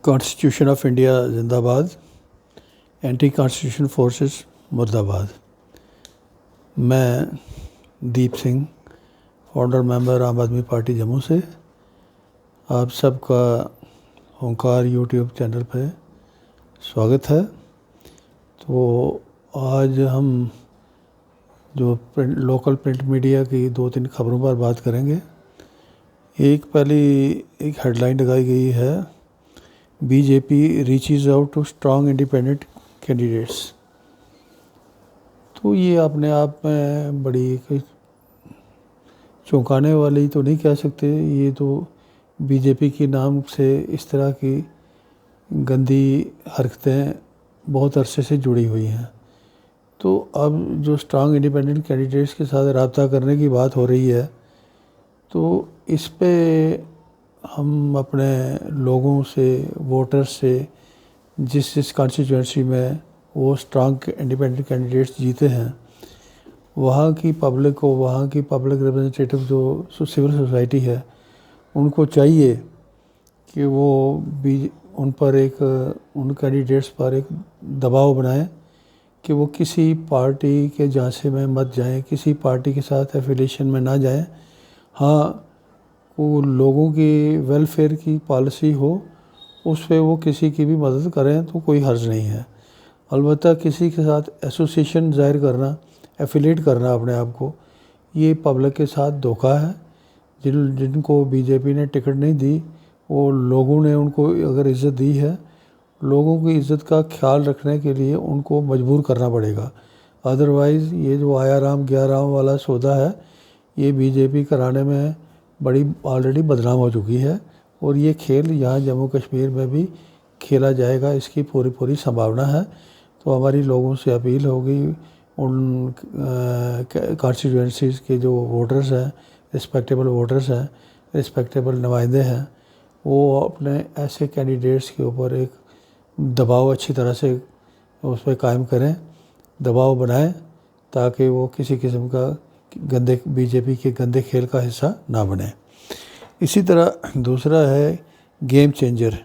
Constitution of India जिंदाबाद, anti constitution forces मुर्दाबाद। मैं दीप सिंह, फाउंडर मेंबर आम आदमी पार्टी जम्मू से आप सबका ओंकार यूट्यूब चैनल पे स्वागत है। तो आज हम जो लोकल प्रिंट मीडिया की 2-3 खबरों पर बात करेंगे। एक हेडलाइन लगाई गई है, BJP reaches out to strong independent candidates. तो ये अपने आप में बड़ी चौंकाने वाली तो नहीं कह सकते, ये तो बीजेपी के नाम से इस तरह की गंदी हरकतें बहुत अरसे से जुड़ी हुई हैं। तो अब जो स्ट्रॉन्ग इंडिपेंडेंट कैंडिडेट्स के साथ रब्ता करने की बात हो रही है, तो इस पे हम अपने लोगों से, वोटर्स से, जिस कॉन्स्टिट्यूंसी में वो स्ट्रॉन्ग इंडिपेंडेंट कैंडिडेट्स जीते हैं, वहाँ की पब्लिक को, वहाँ की पब्लिक रिप्रेजेंटेटिव जो सिविल सोसाइटी है, उनको चाहिए कि वो भी उन कैंडिडेट्स पर एक दबाव बनाएं कि वो किसी पार्टी के झांसे में मत जाएं, किसी पार्टी के साथ एफिलिएशन में ना जाएं। हाँ, वो लोगों की वेलफेयर की पॉलिसी हो, उस पर वो किसी की भी मदद करें तो कोई हर्ज नहीं है। अलबत्ता किसी के साथ एसोसिएशन ज़ाहिर करना, एफिलेट करना अपने आप को, ये पब्लिक के साथ धोखा है। जिनको बीजेपी ने टिकट नहीं दी, वो लोगों ने उनको अगर इज़्ज़त दी है, लोगों की इज़्ज़त का ख्याल रखने के लिए उनको मजबूर करना पड़ेगा। अदरवाइज़ ये जो आया राम गया राम वाला सौदा है, ये बीजेपी कराने में बड़ी ऑलरेडी बदनाम हो चुकी है, और ये खेल यहाँ जम्मू कश्मीर में भी खेला जाएगा, इसकी पूरी संभावना है। तो हमारी लोगों से अपील होगी, उन कॉन्स्टिट्यूंसीज़ के जो वोटर्स हैं, रिस्पेक्टेबल वोटर्स हैं, रिस्पेक्टेबल नुमाइंदे हैं, वो अपने ऐसे कैंडिडेट्स के ऊपर एक दबाव अच्छी तरह से उस पर कायम करें, दबाव बनाएं, ताकि वो किसी किस्म का बीजेपी के गंदे खेल का हिस्सा ना बने। इसी तरह दूसरा है game changer,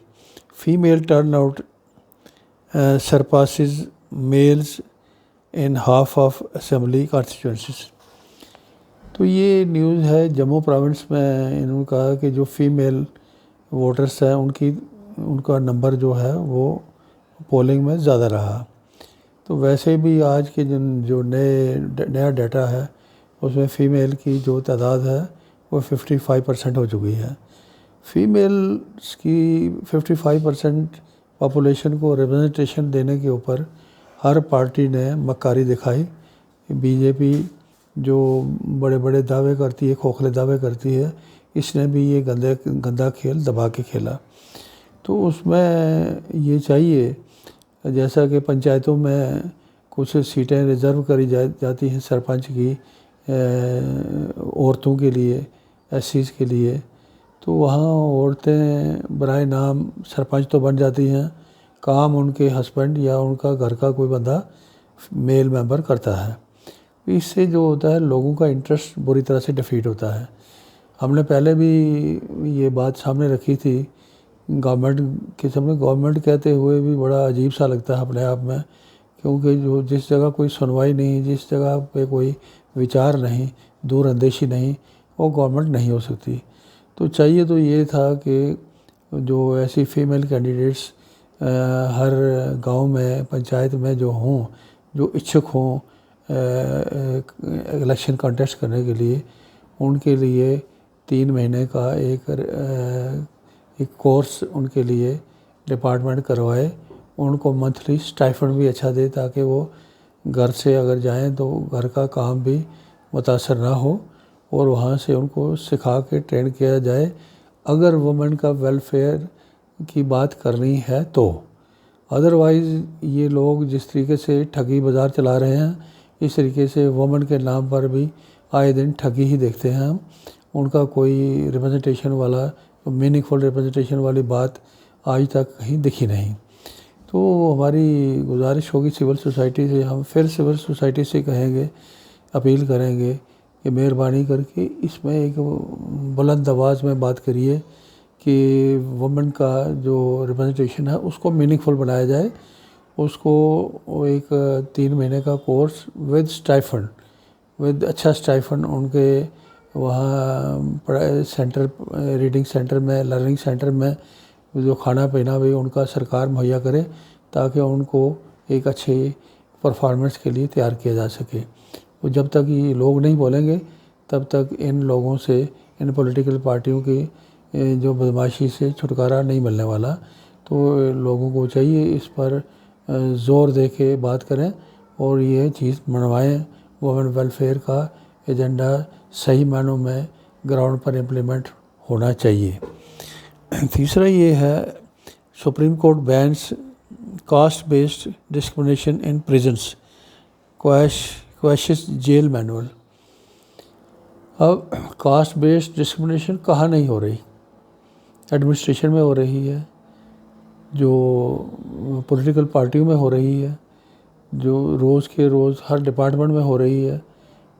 female turnout surpasses males in half of assembly constituencies. तो ये न्यूज़ है जम्मू प्रोविंस में। इन्होंने कहा कि जो फीमेल वोटर्स हैं, उनका नंबर जो है वो पोलिंग में ज़्यादा रहा। तो वैसे भी आज के जो नया डाटा है, उसमें फ़ीमेल की जो तादाद है वो 55% हो चुकी है। फीमेल्स की 55% पॉपुलेशन को रिप्रेजेंटेशन देने के ऊपर हर पार्टी ने मक्कारी दिखाई। बीजेपी जो बड़े बड़े दावे करती है, खोखले दावे करती है, इसने भी ये गंदा खेल दबा के खेला। तो उसमें ये चाहिए, जैसा कि पंचायतों में कुछ सीटें रिज़र्व करी जाती हैं सरपंच की औरतों के लिए, एससीज़ के लिए, तो वहाँ औरतें बराए नाम सरपंच तो बन जाती हैं, काम उनके हस्बैंड या उनका घर का कोई बंदा मेल मेंबर करता है। इससे जो होता है, लोगों का इंटरेस्ट बुरी तरह से डिफीट होता है। हमने पहले भी ये बात सामने रखी थी, गवर्नमेंट के सामने। गवर्नमेंट कहते हुए भी बड़ा अजीब सा लगता है अपने आप में, क्योंकि जो जिस जगह कोई सुनवाई नहीं, जिस जगह पे कोई विचार नहीं, दूरअंदेशी नहीं, वो गवर्नमेंट नहीं हो सकती। तो चाहिए तो ये था कि जो ऐसी फीमेल कैंडिडेट्स हर गांव में, पंचायत में जो हों, जो इच्छुक हों इलेक्शन कॉन्टेस्ट करने के लिए, उनके लिए 3 महीने का एक कोर्स उनके लिए डिपार्टमेंट करवाए। उनको मंथली स्टाइफंड भी अच्छा दे, ताकि वो घर से अगर जाएं तो घर का काम भी मुतासर ना हो, और वहाँ से उनको सिखा के ट्रेन किया जाए। अगर वुमेन का वेलफेयर की बात करनी है तो। अदरवाइज़ ये लोग जिस तरीके से ठगी बाज़ार चला रहे हैं, इस तरीके से वुमेन के नाम पर भी आए दिन ठगी ही देखते हैं हम। उनका कोई रिप्रेजेंटेशन वाला, मीनिंगफुल रिप्रेजेंटेशन वाली बात आज तक कहीं दिखी नहीं। तो हमारी गुजारिश होगी सिविल सोसाइटी से, हम फिर सिविल सोसाइटी से कहेंगे, अपील करेंगे कि मेहरबानी करके इसमें एक बुलंद आवाज़ में बात करिए कि वुमेन का जो रिप्रेजेंटेशन है उसको मीनिंगफुल बनाया जाए, उसको एक 3 महीने का कोर्स विद स्टाइफंड, विद अच्छा स्टाइफंड उनके वहाँ पढ़ाई सेंटर, रीडिंग सेंटर में, लर्निंग सेंटर में जो खाना पीना भी उनका सरकार मुहैया करे, ताकि उनको एक अच्छे परफॉर्मेंस के लिए तैयार किया जा सके। तो जब तक ये लोग नहीं बोलेंगे तब तक इन लोगों से, इन पॉलिटिकल पार्टियों की जो बदमाशी से छुटकारा नहीं मिलने वाला। तो लोगों को चाहिए इस पर ज़ोर दे के बात करें और ये चीज़ मनवाएं। वुमेन वेलफेयर का एजेंडा सही मायनों में ग्राउंड पर इम्प्लीमेंट होना चाहिए। तीसरा ये है, supreme court bans caste based discrimination in prisons, quashes jail manual. अब कास्ट बेस्ड डिस्क्रिमिनेशन कहाँ नहीं हो रही? एडमिनिस्ट्रेशन में हो रही है, जो पॉलिटिकल पार्टियों में हो रही है, जो रोज़ के रोज़ हर डिपार्टमेंट में हो रही है।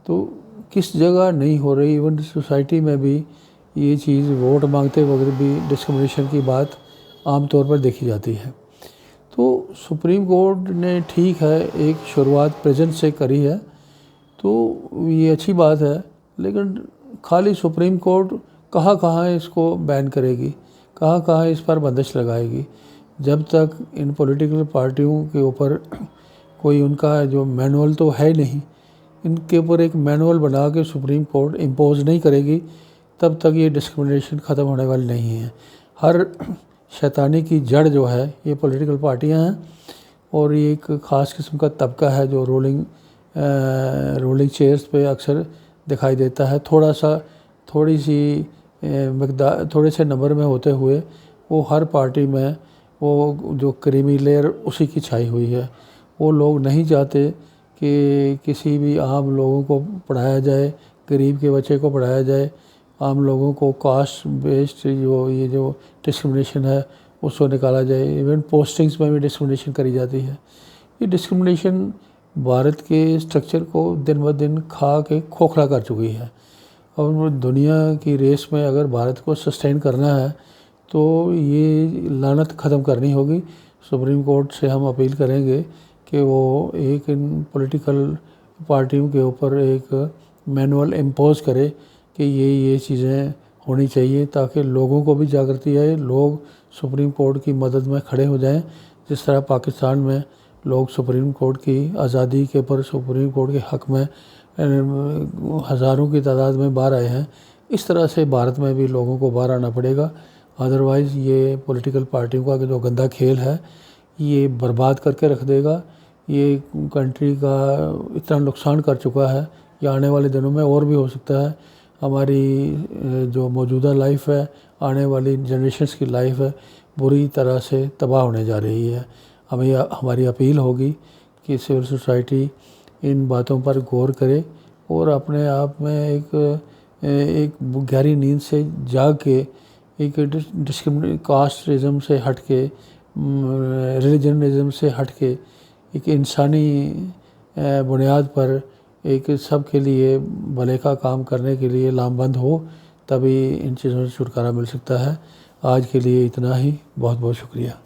तो किस जगह नहीं हो रही? इवन सोसाइटी में भी ये चीज़ वोट मांगते वक्त भी डिस्क्रिमिनेशन की बात आम तौर पर देखी जाती है। तो सुप्रीम कोर्ट ने ठीक है एक शुरुआत प्रेजेंट से करी है, तो ये अच्छी बात है, लेकिन खाली सुप्रीम कोर्ट कहाँ कहाँ इसको बैन करेगी, कहाँ कहाँ इस पर बंदिश लगाएगी? जब तक इन पॉलिटिकल पार्टियों के ऊपर कोई उनका जो मैनुअल तो है नहीं, इनके ऊपर एक मैनुअल बना के सुप्रीम कोर्ट इम्पोज नहीं करेगी, तब तक ये डिस्क्रिमिनेशन ख़त्म होने वाली नहीं है। हर शैतानी की जड़ जो है ये पॉलिटिकल पार्टियां हैं, और ये एक ख़ास किस्म का तबका है जो रोलिंग चेयर्स पे अक्सर दिखाई देता है। थोड़ी सी मकदार, थोड़े से नंबर में होते हुए वो हर पार्टी में वो जो क्रीमी लेयर उसी की छाई हुई है। वो लोग नहीं चाहते कि किसी भी आम लोगों को पढ़ाया जाए, गरीब के बच्चे को पढ़ाया जाए, आम लोगों को कास्ट बेस्ड जो डिस्क्रिमिनेशन है उसको निकाला जाए। इवन पोस्टिंग्स में भी डिस्क्रिमिनेशन करी जाती है। ये डिस्क्रिमिनेशन भारत के स्ट्रक्चर को दिन ब दिन खा के खोखला कर चुकी है, और दुनिया की रेस में अगर भारत को सस्टेन करना है तो ये लानत ख़त्म करनी होगी। सुप्रीम कोर्ट से हम अपील करेंगे कि वो एक इन पॉलिटिकल पार्टियों के ऊपर एक मैनुअल इम्पोज करे कि ये चीज़ें होनी चाहिए, ताकि लोगों को भी जागृति आए, लोग सुप्रीम कोर्ट की मदद में खड़े हो जाएं। जिस तरह पाकिस्तान में लोग सुप्रीम कोर्ट की आज़ादी के ऊपर, सुप्रीम कोर्ट के हक़ में हज़ारों की तादाद में बाहर आए हैं, इस तरह से भारत में भी लोगों को बाहर आना पड़ेगा। अदरवाइज़ ये पॉलिटिकल पार्टियों का जो गंदा खेल है ये बर्बाद करके रख देगा। ये कंट्री का इतना नुकसान कर चुका है, ये आने वाले दिनों में और भी हो सकता है। हमारी जो मौजूदा लाइफ है, आने वाली जनरेशन्स की लाइफ है, बुरी तरह से तबाह होने जा रही है। हमारी अपील होगी कि सिविल सोसाइटी इन बातों पर गौर करे और अपने आप में एक गहरी नींद से जाग के एक कास्टिज़म से हट के, रिलीजनिज़म से हट के, एक इंसानी बुनियाद पर एक सब के लिए भले का काम करने के लिए लामबंद हो, तभी इन चीज़ों से छुटकारा मिल सकता है। आज के लिए इतना ही, बहुत बहुत शुक्रिया।